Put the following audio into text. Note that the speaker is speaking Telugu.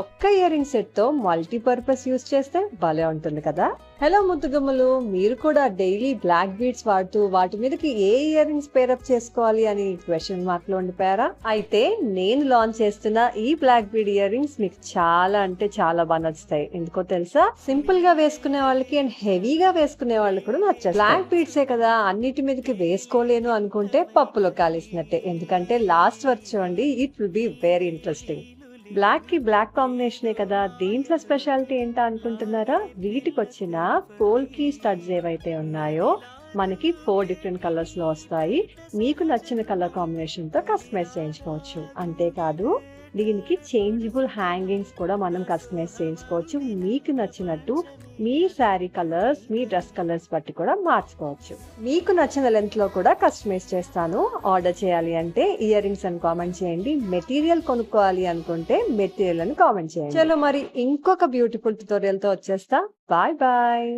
ఒక్క ఇయరింగ్ సెట్ తో మల్టీపర్పస్ యూస్ చేస్తే భలే ఉంటుంది కదా. హలో ముద్దుగుమ్మలు, మీరు కూడా డైలీ బ్లాక్ బీడ్స్ వాడుతూ వాటి మీదకి ఏ ఇయరింగ్స్ పేరప్ చేసుకోవాలి అని క్వశ్చన్ మార్క్ లో ఉండిపోయారా? అయితే నేను లాంచ్ చేస్తున్న ఈ బ్లాక్ బీడ్ ఇయరింగ్స్ మీకు చాలా అంటే చాలా బాగా నచ్చుతాయి. ఎందుకో తెలుసా? సింపుల్ గా వేసుకునే వాళ్ళకి అండ్ హెవీగా వేసుకునే వాళ్ళకి కూడా నచ్చాయి. బ్లాక్ బీడ్సే కదా, అన్నిటి మీదకి వేసుకోలేను అనుకుంటే పప్పులో కాలేసినట్టే. ఎందుకంటే లాస్ట్ వరకు చూడండి, it will be very interesting. Block కి బ్లాక్ కాంబినేషనే కదా, దీంట్లో స్పెషాలిటీ ఏంటా అనుకుంటున్నారా? వీటికి వచ్చిన పోల్కి స్టడ్స్ ఏవైతే ఉన్నాయో మనకి 4 డిఫరెంట్ కలర్స్ లో వస్తాయి. మీకు నచ్చిన కలర్ కాంబినేషన్ తో కస్టమైజ్ చేయించుకోవచ్చు. అంతేకాదు దీనికి చేంజబుల్ హ్యాంగింగ్స్ కూడా మనం కస్టమైజ్ చేయించుకోవచ్చు. మీకు నచ్చినట్టు మీ శారీ కలర్స్, మీ డ్రెస్ కలర్స్ బట్టి కూడా మార్చుకోవచ్చు. మీకు నచ్చిన లెంత్ లో కూడా కస్టమైజ్ చేస్తాను. ఆర్డర్ చేయాలి అంటే ఇయర్ రింగ్స్ అని కామెంట్ చేయండి. మెటీరియల్ కొనుక్కోవాలి అనుకుంటే మెటీరియల్ అని కామెంట్ చేయండి. చలో మరి ఇంకొక బ్యూటిఫుల్ ట్యుటోరియల్ తో వచ్చేస్తా. Bye bye.